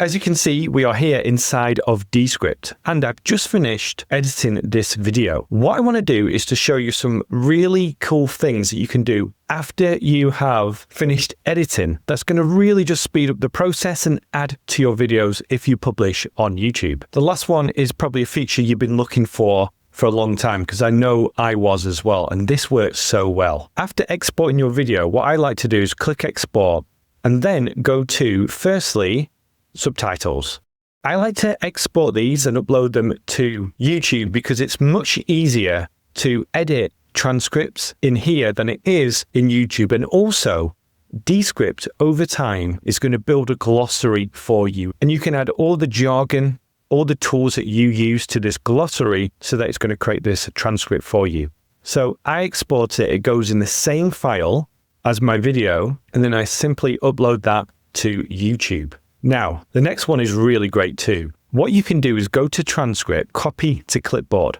As you can see, we are here inside of Descript, and I've just finished editing this video. What I want to do is to show you some really cool things that you can do after you have finished editing. That's going to really just speed up the process and add to your videos if you publish on YouTube. The last one is probably a feature you've been looking for a long time, because I know I was as well, and this works so well. After exporting your video, what I like to do is click export and then go to, firstly, subtitles. I like to export these and upload them to YouTube because it's much easier to edit transcripts in here than it is in YouTube. And also, Descript over time is going to build a glossary for you, and you can add all the jargon, all the tools that you use to this glossary so that it's going to create this transcript for you. So I export it, it goes in the same file as my video, and then I simply upload that to YouTube. Now, the next one is really great too. What you can do is go to transcript, copy to clipboard.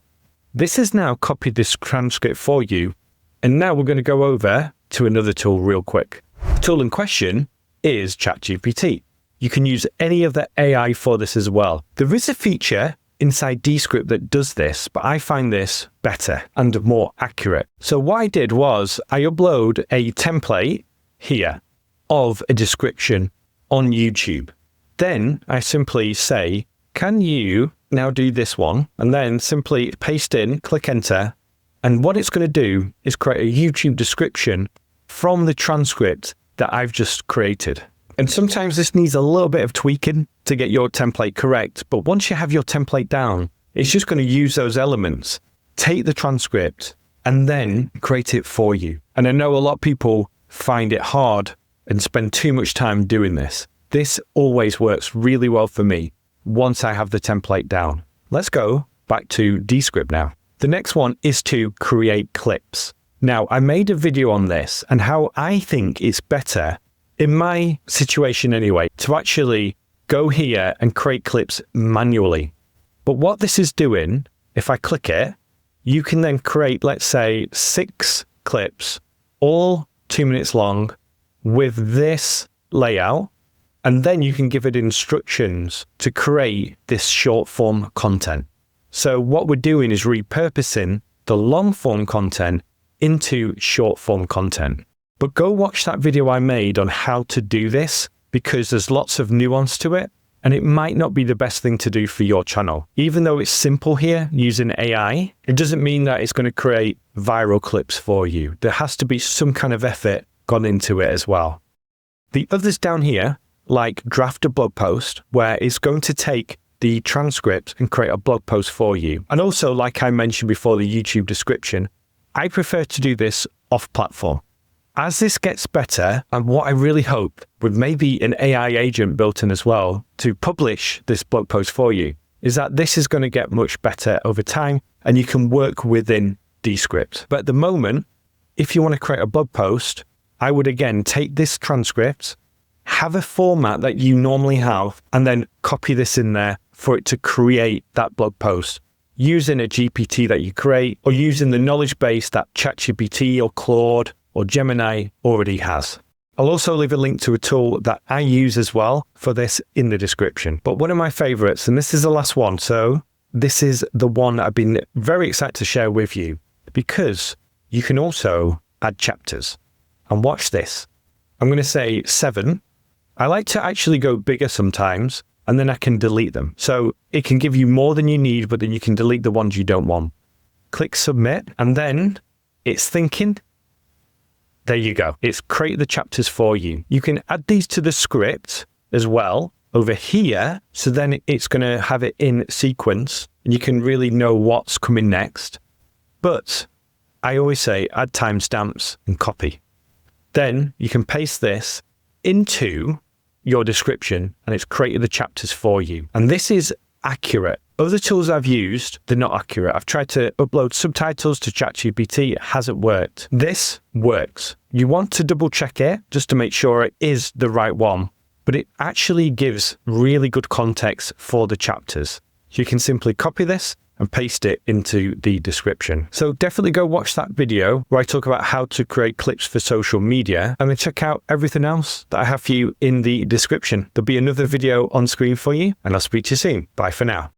This has now copied this transcript for you. And now we're going to go over to another tool real quick. The tool in question is ChatGPT. You can use any of the AI for this as well. There is a feature inside Descript that does this, but I find this better and more accurate. So what I did was I upload a template here of a description on YouTube. Then I simply say, can you now do this one? And then simply paste in, click enter. And what it's going to do is create a YouTube description from the transcript that I've just created. And sometimes this needs a little bit of tweaking to get your template correct. But once you have your template down, it's just going to use those elements, take the transcript, and then create it for you. And I know a lot of people find it hard and spend too much time doing this. This always works really well for me once I have the template down. Let's go back to Descript now. The next one is to create clips. Now, I made a video on this and how I think it's better, in my situation anyway, to actually go here and create clips manually. But what this is doing, if I click it, you can then create, let's say, 6 clips, all 2 minutes long, with this layout, and then you can give it instructions to create this short form content. So what we're doing is repurposing the long form content into short form content. But go watch that video I made on how to do this, because there's lots of nuance to it, and it might not be the best thing to do for your channel. Even though it's simple here using AI, it doesn't mean that it's going to create viral clips for you. There has to be some kind of effort gone into it as well. The others down here, like draft a blog post, where it's going to take the transcript and create a blog post for you. And also, like I mentioned before, the YouTube description, I prefer to do this off platform. As this gets better, and what I really hope with maybe an AI agent built in as well to publish this blog post for you, is that this is going to get much better over time and you can work within Descript. But at the moment, if you want to create a blog post, I would again take this transcript, have a format that you normally have, and then copy this in there for it to create that blog post using a GPT that you create, or using the knowledge base that ChatGPT or Claude or Gemini already has. I'll also leave a link to a tool that I use as well for this in the description. But one of my favorites, and this is the last one, so this is the one I've been very excited to share with you, because you can also add chapters. And watch this. I'm going to say 7. I like to actually go bigger sometimes, and then I can delete them. So it can give you more than you need, but then you can delete the ones you don't want. Click submit, and then it's thinking. There you go. It's create the chapters for you. You can add these to the script as well over here. So then it's going to have it in sequence, and you can really know what's coming next. But I always say add timestamps and copy. Then you can paste this into your description and it's created the chapters for you. And this is accurate. Other tools I've used, they're not accurate. I've tried to upload subtitles to ChatGPT. It hasn't worked. This works. You want to double check it just to make sure it is the right one, but it actually gives really good context for the chapters. So you can simply copy this and paste it into the description. So definitely go watch that video where I talk about how to create clips for social media, and then check out everything else that I have for you in the description. There'll be another video on screen for you, and I'll speak to you soon. Bye for now.